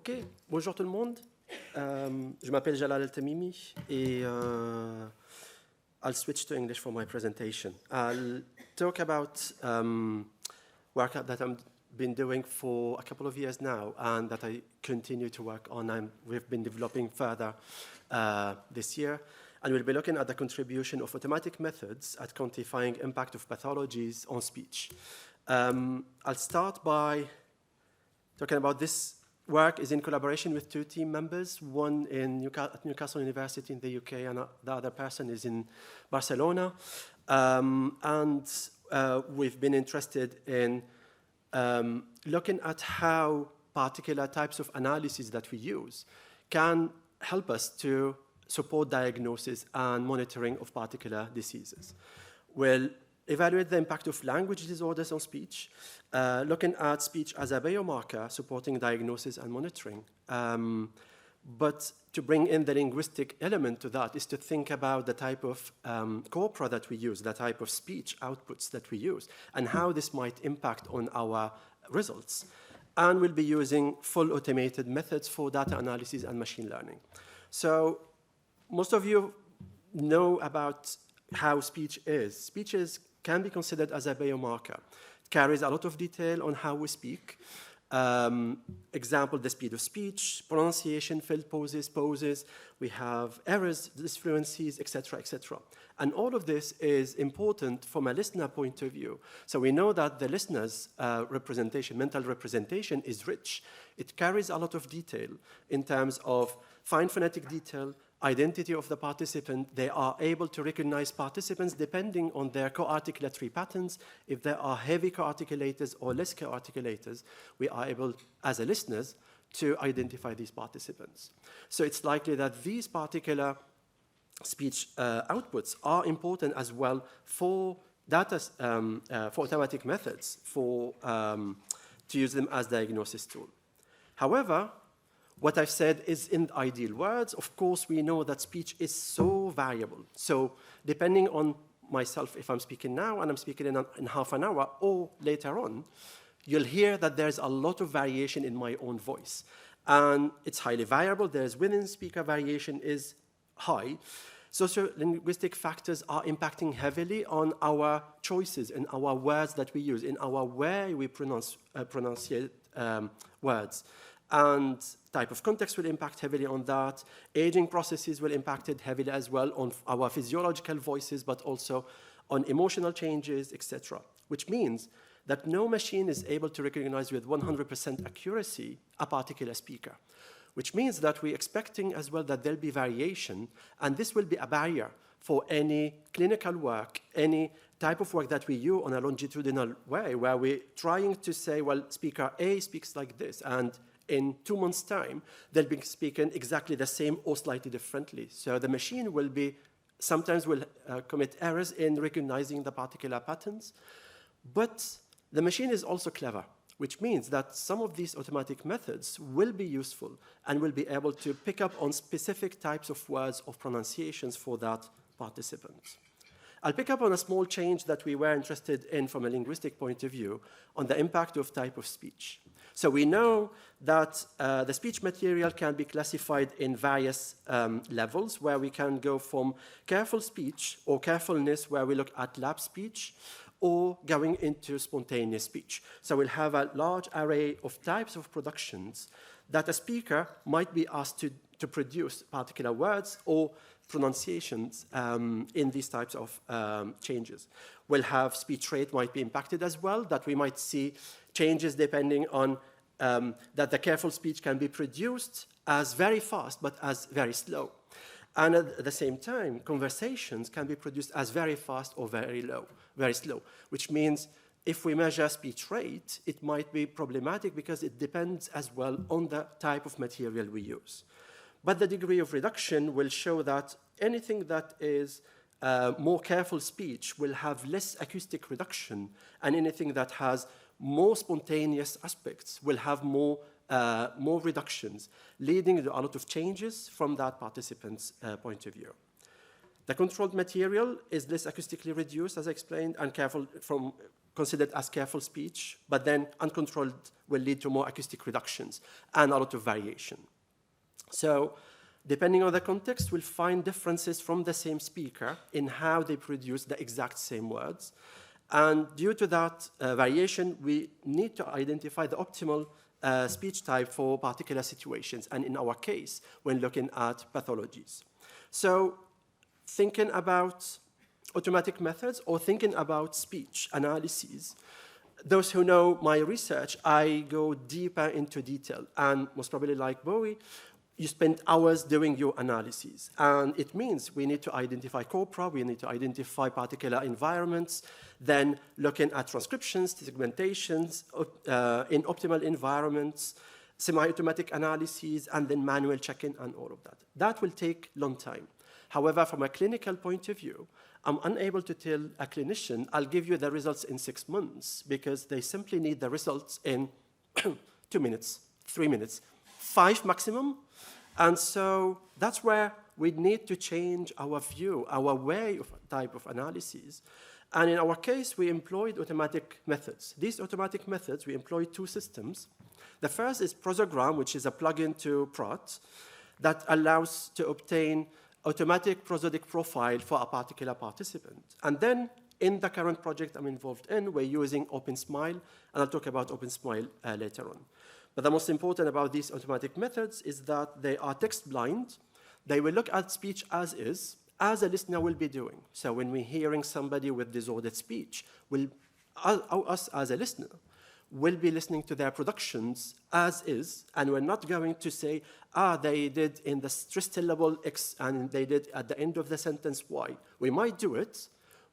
Ok, bonjour tout le monde. Je m'appelle Jalal Al-Tamimi et I'll switch to English for my presentation. I'll talk about work that I've been doing for a couple of years now and that I continue to work on. We've been developing further this year. And we'll be looking at the contribution of automatic methods at quantifying impact of pathologies on speech. I'll start by talking about this work is in collaboration with two team members, one at Newcastle University in the UK and the other person is in Barcelona. We've been interested in looking at how particular types of analysis that we use can help us to support diagnosis and monitoring of particular diseases. We'll evaluate the impact of language disorders on speech, looking at speech as a biomarker supporting diagnosis and monitoring. But to bring in the linguistic element to that is to think about the type of corpora that we use, the type of speech outputs that we use, and how this might impact on our results. And we'll be using full automated methods for data analysis and machine learning. So most of you know about how speech is. Speech can be considered as a biomarker. It carries a lot of detail on how we speak. Example, the speed of speech, pronunciation, filled pauses. We have errors, disfluencies, etc., etc. And all of this is important from a listener point of view. So we know that the listener's representation, mental representation, is rich. It carries a lot of detail in terms of fine phonetic detail, identity of the participant. They are able to recognize participants depending on their co-articulatory patterns. If there are heavy co-articulators or less co-articulators, we are able, as a listeners, to identify these participants. So it's likely that these particular speech outputs are important as well for data, for automatic methods, to use them as diagnosis tool. However, what I've said is in ideal words. Of course, we know that speech is so variable. So depending on myself, if I'm speaking now and I'm speaking in half an hour or later on, you'll hear that there's a lot of variation in my own voice. And it's highly variable. There's within speaker variation is high. Sociolinguistic factors are impacting heavily on our choices, in our words that we use, in our way we pronunciate words. And type of context will impact heavily on that. Aging processes will impact it heavily as well on our physiological voices, but also on emotional changes, etc. Which means that no machine is able to recognize with 100% accuracy a particular speaker. Which means that we're expecting as well that there'll be variation, and this will be a barrier for any clinical work, any type of work that we do on a longitudinal way, where we're trying to say, well, speaker A speaks like this, and in 2 months' time, they'll be speaking exactly the same or slightly differently. So the machine will sometimes commit errors in recognizing the particular patterns. But the machine is also clever, which means that some of these automatic methods will be useful and will be able to pick up on specific types of words or pronunciations for that participant. I'll pick up on a small change that we were interested in from a linguistic point of view on the impact of type of speech. So we know that the speech material can be classified in various levels, where we can go from careful speech or carefulness, where we look at lab speech, or going into spontaneous speech. So we'll have a large array of types of productions that a speaker might be asked to produce particular words or pronunciations in these types of changes. We'll have speech rate might be impacted as well, that we might see changes depending on that the careful speech can be produced as very fast, but as very slow. And at the same time, conversations can be produced as very fast or very slow, which means if we measure speech rate, it might be problematic because it depends as well on the type of material we use. But the degree of reduction will show that anything that is more careful speech will have less acoustic reduction, and anything that has more spontaneous aspects will have more reductions, leading to a lot of changes from that participant's point of view. The controlled material is less acoustically reduced, as I explained, and careful from considered as careful speech, but then uncontrolled will lead to more acoustic reductions and a lot of variation. So depending on the context, we'll find differences from the same speaker in how they produce the exact same words. And due to that variation, we need to identify the optimal speech type for particular situations, and in our case, when looking at pathologies. So thinking about automatic methods or thinking about speech analyses, those who know my research, I go deeper into detail, and most probably like Bowie, you spend hours doing your analyses. And it means we need to identify corpora, we need to identify particular environments, then looking at transcriptions, segmentations in optimal environments, semi-automatic analyses, and then manual checking and all of that. That will take a long time. However, from a clinical point of view, I'm unable to tell a clinician, I'll give you the results in 6 months, because they simply need the results in 2 minutes, 3 minutes, 5 maximum. And so that's where we need to change our view, our way of type of analysis. And in our case, we employed automatic methods. These automatic methods, we employed 2 systems. The first is Prosogram, which is a plugin to Prot that allows to obtain automatic prosodic profile for a particular participant. And then in the current project I'm involved in, we're using OpenSmile, and I'll talk about OpenSmile later on. But the most important about these automatic methods is that they are text blind. They will look at speech as is, as a listener will be doing. So when we're hearing somebody with disordered speech, us as a listener will be listening to their productions as is, and we're not going to say, they did in the stress level X, and they did at the end of the sentence Y. We might do it,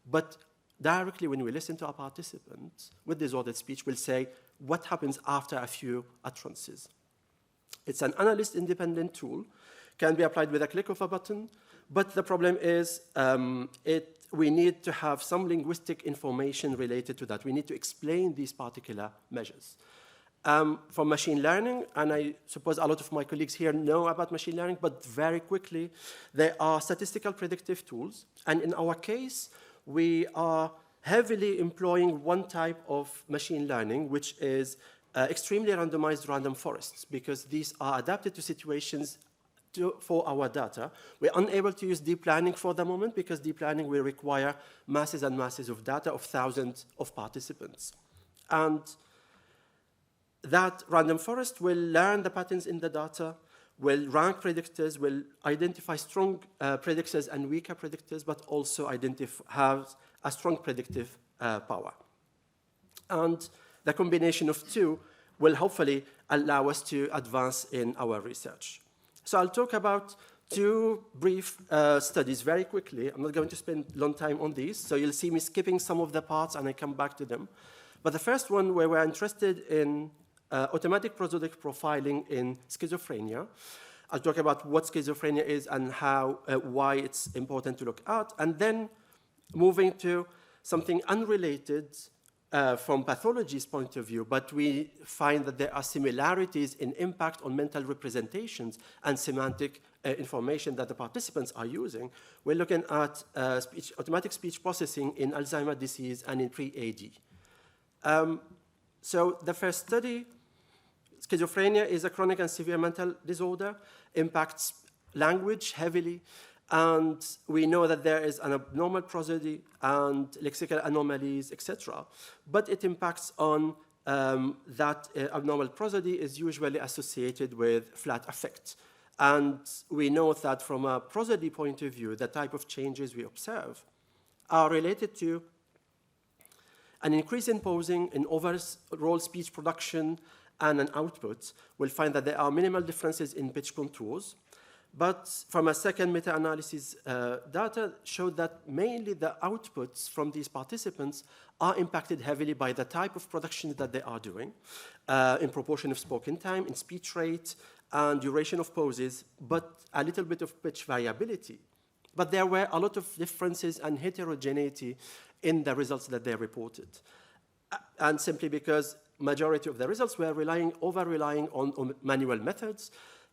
but directly when we listen to a participant with disordered speech, we'll say, what happens after a few utterances? It's an analyst-independent tool, can be applied with a click of a button, but the problem is we need to have some linguistic information related to that. We need to explain these particular measures. For machine learning, and I suppose a lot of my colleagues here know about machine learning, but very quickly, there are statistical predictive tools, and in our case, we are heavily employing one type of machine learning, which is extremely randomized random forests, because these are adapted to situations for our data. We're unable to use deep learning for the moment, because deep learning will require masses and masses of data of thousands of participants. And that random forest will learn the patterns in the data, will rank predictors, will identify strong predictors and weaker predictors, but also have a strong predictive power. And the combination of 2 will hopefully allow us to advance in our research. So I'll talk about 2 brief studies very quickly. I'm not going to spend a long time on these, so you'll see me skipping some of the parts and I come back to them. But the first one, where we're interested in automatic prosodic profiling in schizophrenia. I'll talk about what schizophrenia is and why it's important to look at, and then moving to something unrelated from pathology's point of view, but we find that there are similarities in impact on mental representations and semantic information that the participants are using. We're looking at automatic speech processing in Alzheimer's disease and in pre-AD. So the first study, schizophrenia is a chronic and severe mental disorder, impacts language heavily, and we know that there is an abnormal prosody and lexical anomalies, etc. But it impacts on that abnormal prosody is usually associated with flat affect. And we know that from a prosody point of view, the type of changes we observe are related to an increase in pausing, in overall speech production, and an output. We'll find that there are minimal differences in pitch contours. But from a second meta-analysis, data showed that mainly the outputs from these participants are impacted heavily by the type of productions that they are doing, in proportion of spoken time, in speech rate, and duration of pauses, but a little bit of pitch variability. But there were a lot of differences and heterogeneity in the results that they reported. And simply because majority of the results were over-relying on manual methods,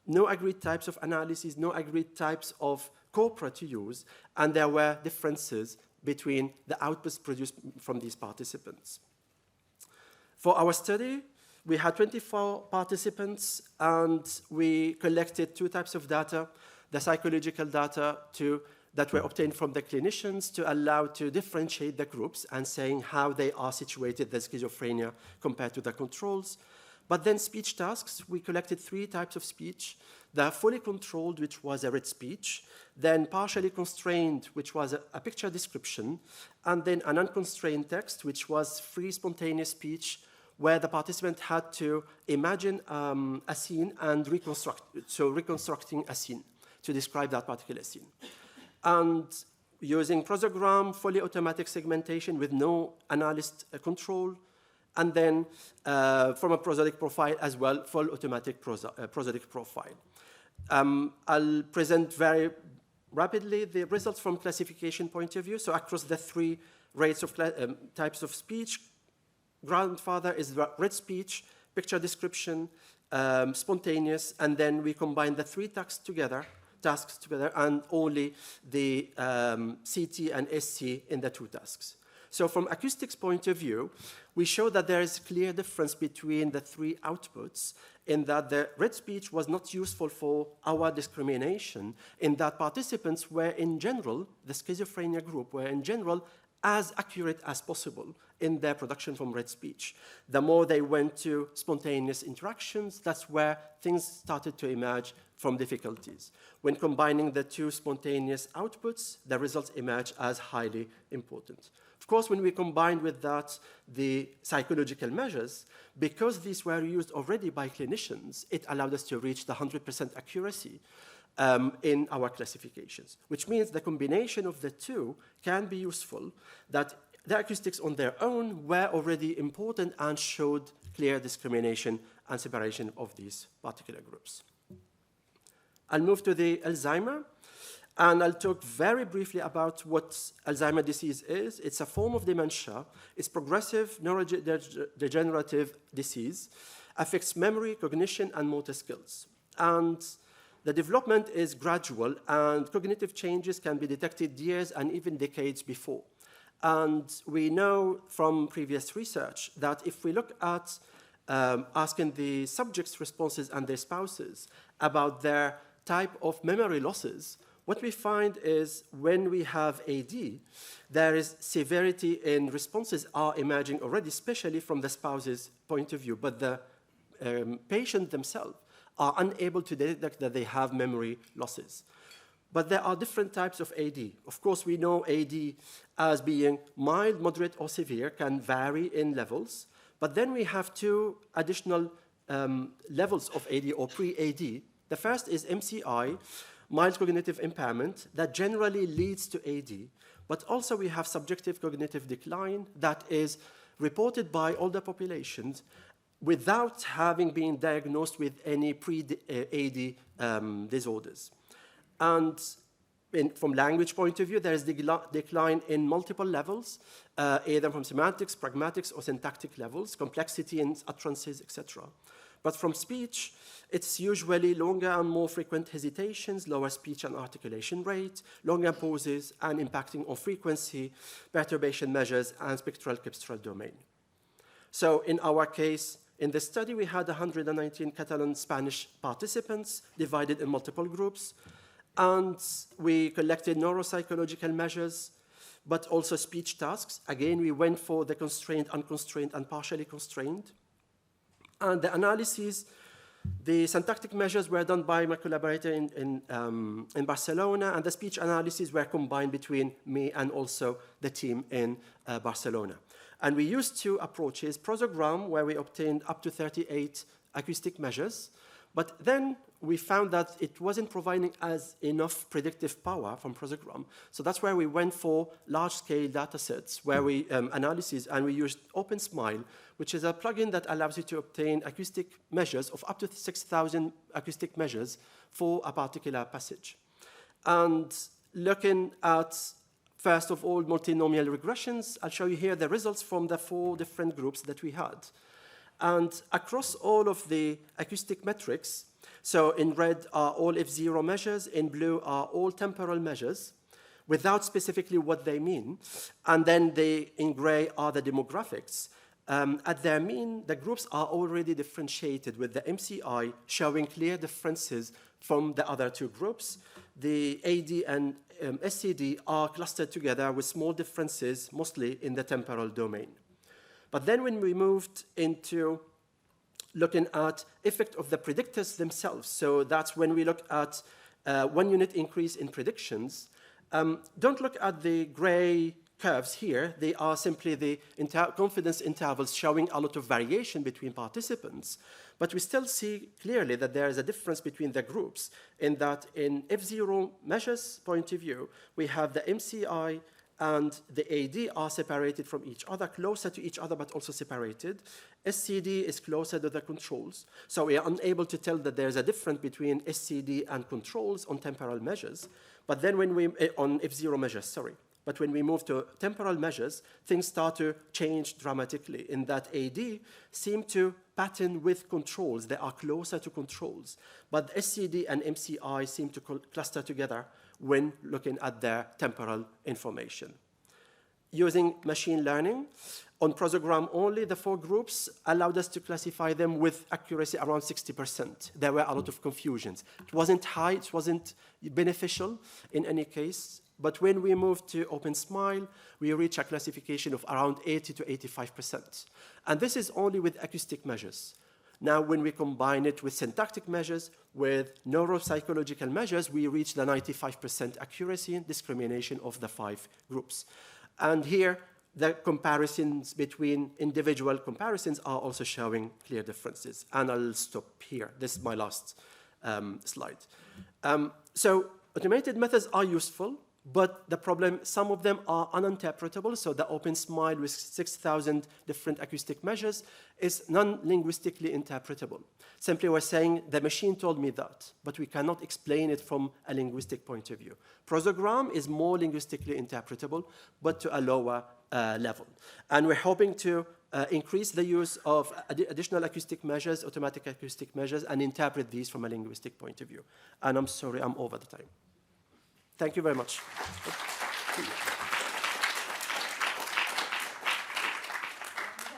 no agreed types of analysis, no agreed types of corpora to use, and there were differences between the outputs produced from these participants. For our study, we had 24 participants, and we collected two types of data: the psychological data that were obtained from the clinicians to allow to differentiate the groups and saying how they are situated, the schizophrenia, compared to the controls. But then speech tasks, we collected three types of speech: the fully controlled, which was a read speech, then partially constrained, which was a picture description, and then an unconstrained text, which was free spontaneous speech, where the participant had to imagine a scene and reconstructing a scene to describe that particular scene. And using prosogram, fully automatic segmentation with no analyst control, and then from a prosodic profile as well, full automatic prosodic profile. I'll present very rapidly the results from classification point of view. So across the three rates of types of speech, grandfather is read speech, picture description, spontaneous, and then we combine the three tasks together, and only the CT and SC in the two tasks. So from acoustics point of view, we show that there is a clear difference between the three outputs, in that the read speech was not useful for our discrimination, in that participants were in general, the schizophrenia group were in general as accurate as possible in their production from read speech. The more they went to spontaneous interactions, that's where things started to emerge from difficulties. When combining the two spontaneous outputs, the results emerge as highly important. Of course, when we combined with that the psychological measures, because these were used already by clinicians, it allowed us to reach the 100% accuracy in our classifications, which means the combination of the two can be useful, that the acoustics on their own were already important and showed clear discrimination and separation of these particular groups. I'll move to the Alzheimer, and I'll talk very briefly about what Alzheimer's disease is. It's a form of dementia. It's progressive neurodegenerative disease, affects memory, cognition, and motor skills. And the development is gradual, and cognitive changes can be detected years and even decades before. And we know from previous research that if we look at asking the subjects' responses and their spouses about their type of memory losses, what we find is when we have AD, there is severity in responses are emerging already, especially from the spouse's point of view, but the patient themselves are unable to detect that they have memory losses. But there are different types of AD. Of course, we know AD as being mild, moderate, or severe, can vary in levels. But then we have two additional levels of AD or pre-AD. The first is MCI, mild cognitive impairment, that generally leads to AD. But also we have subjective cognitive decline that is reported by older populations without having been diagnosed with any pre-AD disorders. And from language point of view, there is decline in multiple levels, either from semantics, pragmatics, or syntactic levels, complexity in utterances, etc. But from speech, it's usually longer and more frequent hesitations, lower speech and articulation rate, longer pauses, and impacting on frequency, perturbation measures, and spectral capsular domain. So in our case, in the study, we had 119 Catalan Spanish participants divided in multiple groups, and we collected neuropsychological measures, but also speech tasks. Again, we went for the constrained, unconstrained, and partially constrained. And the analyses, the syntactic measures were done by my collaborator in Barcelona, and the speech analyses were combined between me and also the team in Barcelona. And we used two approaches: prosogram, where we obtained up to 38 acoustic measures, but then we found that it wasn't providing us enough predictive power from prosogram. So that's where we went for large-scale data sets, where we analyses, and we used OpenSmile, which is a plugin that allows you to obtain acoustic measures of up to 6,000 acoustic measures for a particular passage. And looking at, first of all, multinomial regressions, I'll show you here the results from the 4 different groups that we had. And across all of the acoustic metrics, so in red are all F0 measures, in blue are all temporal measures, without specifically what they mean, and then in gray are the demographics. at their mean, the groups are already differentiated, with the MCI showing clear differences from the other two groups. The AD and SCD are clustered together with small differences, mostly in the temporal domain. But then when we moved into looking at effect of the predictors themselves, so that's when we look at 1 unit increase in predictions, don't look at the gray curves here. They are simply the confidence intervals showing a lot of variation between participants. But we still see clearly that there is a difference between the groups, in that in F0 measures point of view, we have the MCI and the AD are separated from each other, closer to each other, but also separated. SCD is closer to the controls. So we are unable to tell that there's a difference between SCD and controls on temporal measures. But then when we, on F0 measures, sorry. But when we move to temporal measures, things start to change dramatically, in that AD seem to pattern with controls. They are closer to controls. But SCD and MCI seem to cluster together when looking at their temporal information. Using machine learning, on prosogram only, the 4 groups allowed us to classify them with accuracy around 60%. There were a lot of confusions. It wasn't high, it wasn't beneficial in any case. But when we moved to OpenSmile, we reach a classification of around 80 to 85%. And this is only with acoustic measures. Now, when we combine it with syntactic measures, with neuropsychological measures, we reach the 95% accuracy and discrimination of the 5 groups. And here, the comparisons between individual comparisons are also showing clear differences. And I'll stop here. This is my last slide. So automated methods are useful, but the problem, some of them are uninterpretable. So the OpenSmile with 6,000 different acoustic measures is non-linguistically interpretable. Simply we're saying the machine told me that, but we cannot explain it from a linguistic point of view. Prosogram is more linguistically interpretable, but to a lower level. And we're hoping to increase the use of additional acoustic measures, automatic acoustic measures, and interpret these from a linguistic point of view. And I'm sorry, I'm over the time. Thank you very much.